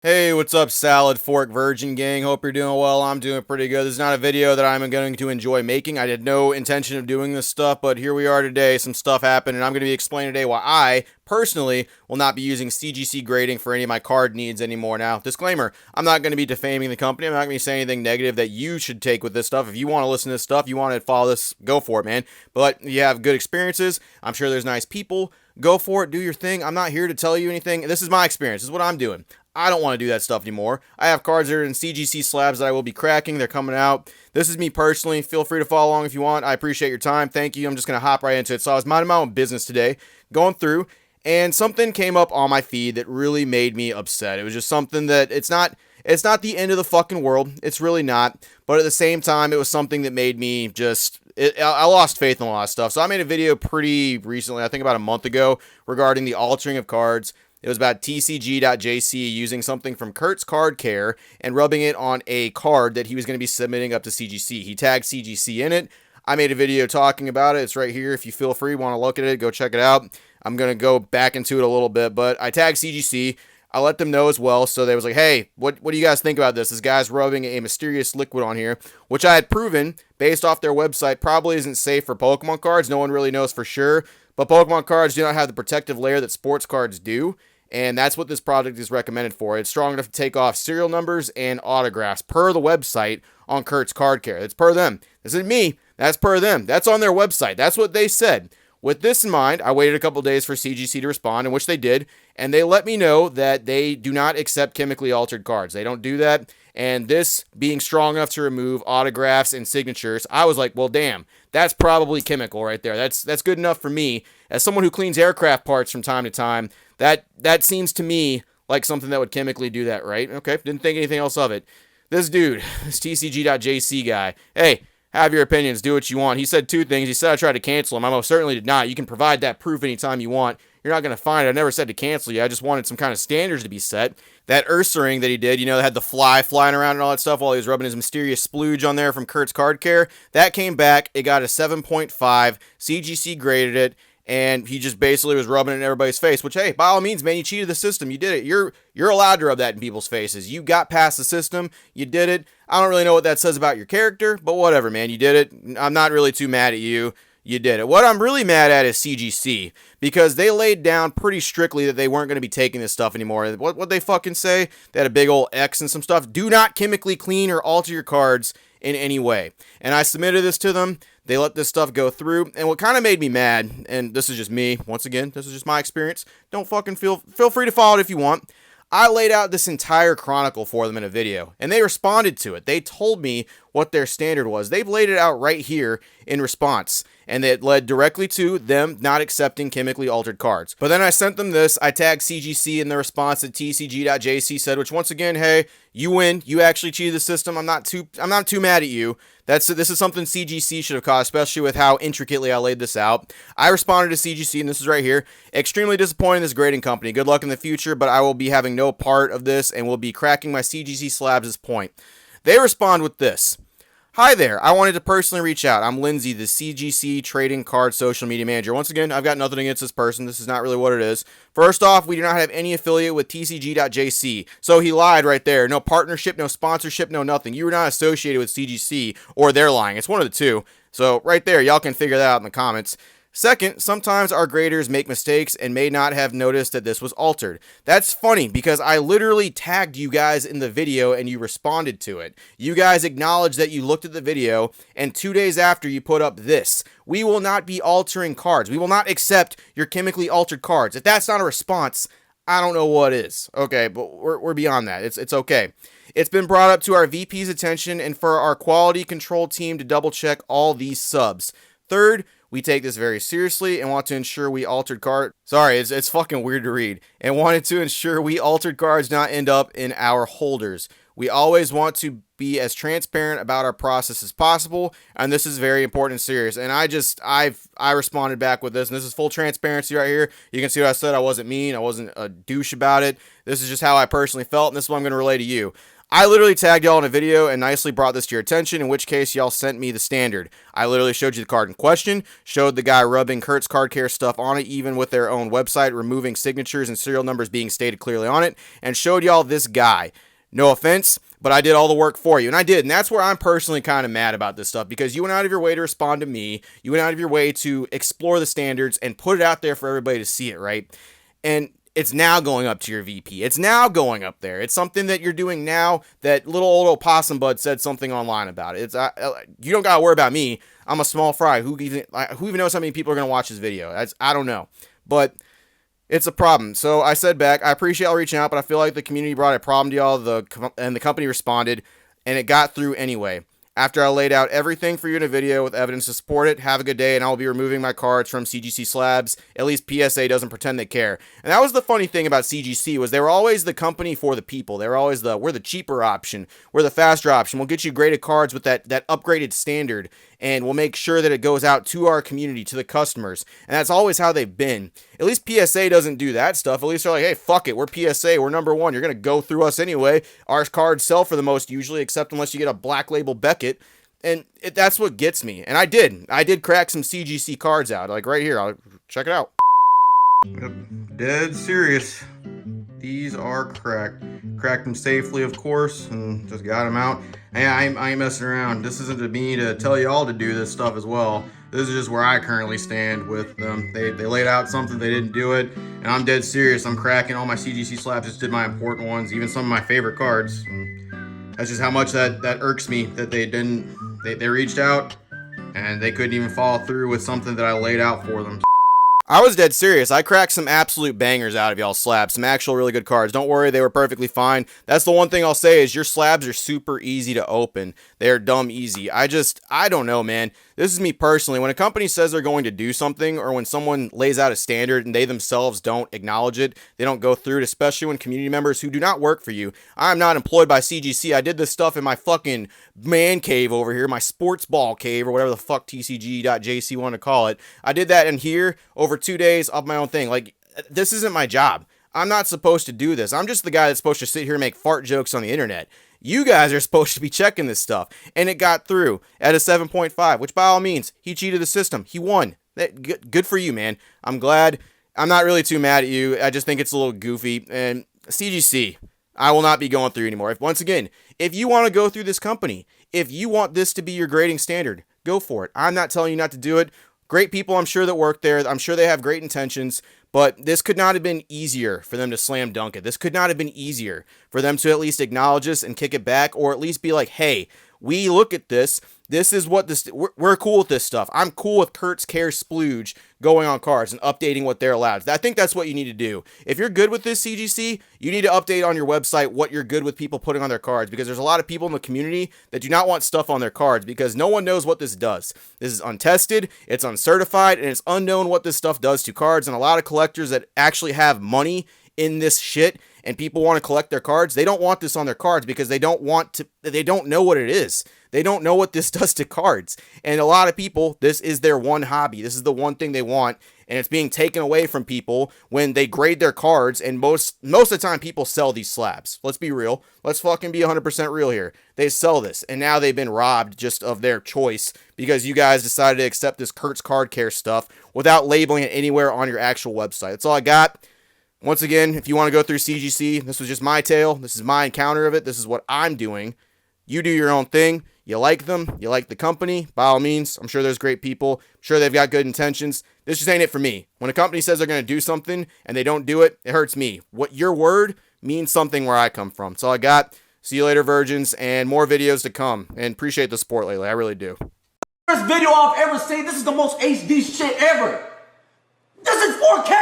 Hey, what's up, Salad Fork Virgin Gang? Hope you're doing well. I'm doing pretty good. This is not a video that I'm going to enjoy making. I had no intention of doing this stuff, but here we are today. Some stuff happened, and I'm going to be explaining today why I, personally, will not be using CGC grading for any of my card needs anymore. Now, disclaimer, I'm not going to be defaming the company. I'm not going to be saying anything negative that you should take with this stuff. If you want to listen to this stuff, you want to follow this, go for it, man. But you have good experiences. I'm sure there's nice people. Go for it. Do your thing. I'm not here to tell you anything. This is my experience. This is what I'm doing. I don't want to do that stuff anymore. I have cards that are in CGC slabs that I will be cracking. They're coming out. This is me personally. Feel free to follow along if you want. I appreciate your time. Thank you. I'm just going to hop right into it. So I was minding my own business today, going through, and something came up on my feed that really made me upset. It was just something that it's not the end of the fucking world. It's really not. But at the same time, it was something that made me just I lost faith in a lot of stuff. So I made a video pretty recently, I think about a month ago, regarding the altering of cards. It was about TCG.JC using something from Kurt's Card Care and rubbing it on a card that he was going to be submitting up to CGC. He tagged CGC in it. I made a video talking about it. It's right here. If you feel free, want to look at it, go check it out. I'm going to go back into it a little bit, but I tagged CGC. I let them know as well, so they was like, hey, what do you guys think about this? This guy's rubbing a mysterious liquid on here, which I had proven, based off their website, probably isn't safe for Pokemon cards. No one really knows for sure, but Pokemon cards do not have the protective layer that sports cards do, and that's what this product is recommended for. It's strong enough to take off serial numbers and autographs, per the website on Kurt's Card Care. It's per them. This isn't me. That's per them. That's on their website. That's what they said. With this in mind, I waited a couple days for CGC to respond, in which they did, and they let me know that they do not accept chemically altered cards. They don't do that, and this being strong enough to remove autographs and signatures, I was like, well, damn, that's probably chemical right there. That's good enough for me. As someone who cleans aircraft parts from time to time, that seems to me like something that would chemically do that, right? Okay, didn't think anything else of it. This dude, this TCG.JC guy, hey, have your opinions, do what you want. He said two things. He said I tried to cancel him. I most certainly did not. You can provide that proof anytime you want. You're not going to find it. I never said to cancel you. I just wanted some kind of standards to be set. That Ursaring that he did, that had the fly flying around and all that stuff while he was rubbing his mysterious splooge on there from Kurt's Card Care, that came back. It got a 7.5. CGC graded it, and he just basically was rubbing it in everybody's face, which, hey, by all means, man, you cheated the system. You did it. You're allowed to rub that in people's faces. You got past the system. You did it. I don't really know what that says about your character, but whatever, man. You did it. I'm not really too mad at you. You did it. What I'm really mad at is CGC, because they laid down pretty strictly that they weren't going to be taking this stuff anymore. What they fucking say? They had a big old X and some stuff. Do not chemically clean or alter your cards in any way. And I submitted this to them. They let this stuff go through, and what kind of made me mad, and this is just me, once again, this is just my experience. Don't fucking feel free to follow it if you want. I laid out this entire chronicle for them in a video, and they responded to it. They told me what their standard was. They've laid it out right here in response, and it led directly to them not accepting chemically altered cards. But then I sent them this. I tagged CGC in the response that TCG.JC said, which once again, hey, you win. You actually cheated the system. I'm not too mad at you. This is something CGC should have caught, especially with how intricately I laid this out. I responded to CGC, and this is right here. Extremely disappointed in this grading company. Good luck in the future, but I will be having no part of this and will be cracking my CGC slabs' point. They respond with this. Hi there, I wanted to personally reach out. I'm Lindsay, the CGC Trading Card Social Media Manager. Once again, I've got nothing against this person. This is not really what it is. First off, we do not have any affiliate with TCG.JC. So he lied right there. No partnership, no sponsorship, no nothing. You were not associated with CGC, or they're lying. It's one of the two. So right there, y'all can figure that out in the comments. Second, sometimes our graders make mistakes and may not have noticed that this was altered. That's funny because I literally tagged you guys in the video and you responded to it. You guys acknowledged that you looked at the video, and 2 days after you put up this. We will not be altering cards. We will not accept your chemically altered cards. If that's not a response, I don't know what is. Okay, but we're beyond that. It's okay. It's been brought up to our VP's attention and for our quality control team to double check all these subs. Third, we take this very seriously and want to ensure we altered card. Sorry, it's fucking weird to read. And wanted to ensure we altered cards not end up in our holders. We always want to be as transparent about our process as possible, and this is very important and serious. And I responded back with this, and this is full transparency right here. You can see what I said. I wasn't mean. I wasn't a douche about it. This is just how I personally felt, and this is what I'm going to relay to you. I literally tagged y'all in a video and nicely brought this to your attention, in which case y'all sent me the standard. I literally showed you the card in question, showed the guy rubbing Kurt's Card Care stuff on it, even with their own website, removing signatures and serial numbers being stated clearly on it, and showed y'all this guy. No offense, but I did all the work for you, and I did, and that's where I'm personally kind of mad about this stuff, because you went out of your way to respond to me, you went out of your way to explore the standards and put it out there for everybody to see it, right? And it's now going up to your VP. It's now going up there. It's something that you're doing now that little old opossum bud said something online about it. You don't gotta worry about me. I'm a small fry. Who even knows how many people are gonna watch this video? I don't know, but it's a problem. So I said back, I appreciate y'all reaching out, but I feel like the community brought a problem to y'all. And the company responded, and it got through anyway. After I laid out everything for you in a video with evidence to support it, have a good day, and I'll be removing my cards from CGC slabs. At least PSA doesn't pretend they care. And that was the funny thing about CGC, was they were always the company for the people. They were always we're the cheaper option. We're the faster option. We'll get you graded cards with that upgraded standard, and we'll make sure that it goes out to our community, to the customers. And that's always how they've been. At least PSA doesn't do that stuff. At least they're like, hey, fuck it. We're PSA. We're number one. You're going to go through us anyway. Our cards sell for the most usually, except unless you get a black label Beckett. And that's what gets me. And I did crack some CGC cards out. Like right here. I'll check it out. Yep. Dead serious. These are cracked. Cracked them safely, of course, and just got them out. And I ain't messing around. This isn't to me to tell you all to do this stuff as well. This is just where I currently stand with them. They laid out something, they didn't do it, and I'm dead serious. I'm cracking all my CGC slabs, just did my important ones, even some of my favorite cards. And that's just how much that irks me, that they didn't, they reached out, and they couldn't even follow through with something that I laid out for them. I was dead serious. I cracked some absolute bangers out of y'all slabs. Some actual really good cards. Don't worry, they were perfectly fine. That's the one thing I'll say is your slabs are super easy to open. They are dumb easy. I don't know, man. This is me personally. When a company says they're going to do something, or when someone lays out a standard and they themselves don't acknowledge it, they don't go through it, especially when community members who do not work for you. I'm not employed by CGC. I did this stuff in my fucking man cave over here, my sports ball cave, or whatever the fuck TCG.jc want to call it. I did that in here over 2 days of my own thing. Like, this isn't my job. I'm not supposed to do this. I'm just the guy that's supposed to sit here and make fart jokes on the internet. You guys are supposed to be checking this stuff. And it got through at a 7.5, which by all means, he cheated the system. He won. Good for you, man. I'm glad. I'm not really too mad at you. I just think it's a little goofy. And CGC, I will not be going through anymore. Once again, if you want to go through this company, if you want this to be your grading standard, go for it. I'm not telling you not to do it. Great people, I'm sure, that work there. I'm sure they have great intentions, but this could not have been easier for them to slam dunk it. This could not have been easier for them to at least acknowledge this and kick it back, or at least be like, hey, we look at this. This is what this, we're cool with this stuff. I'm cool with Kurt's Care splooge going on cards and updating what they're allowed. I think that's what you need to do. If you're good with this CGC, you need to update on your website what you're good with people putting on their cards, because there's a lot of people in the community that do not want stuff on their cards because no one knows what this does. This is untested, it's uncertified, and it's unknown what this stuff does to cards. And a lot of collectors that actually have money in this shit and people want to collect their cards, they don't want this on their cards because they don't know what it is. They don't know what this does to cards. And a lot of people, this is their one hobby. This is the one thing they want, and it's being taken away from people when they grade their cards. And most of the time people sell these slabs. Let's be real. Let's fucking be 100% real here. They sell this, and now they've been robbed just of their choice because you guys decided to accept this Kurt's Card Care stuff without labeling it anywhere on your actual website. That's all I got. Once again, if you want to go through CGC, this was just my tale. This is my encounter of it. This is what I'm doing. You do your own thing. You like them. You like the company. By all means, I'm sure there's great people. I'm sure they've got good intentions. This just ain't it for me. When a company says they're going to do something and they don't do it, it hurts me. What your word means something where I come from. That's all I got. See you later, virgins, and more videos to come. And appreciate the support lately. I really do. First video I've ever seen. This is the most HD shit ever. This is 4K.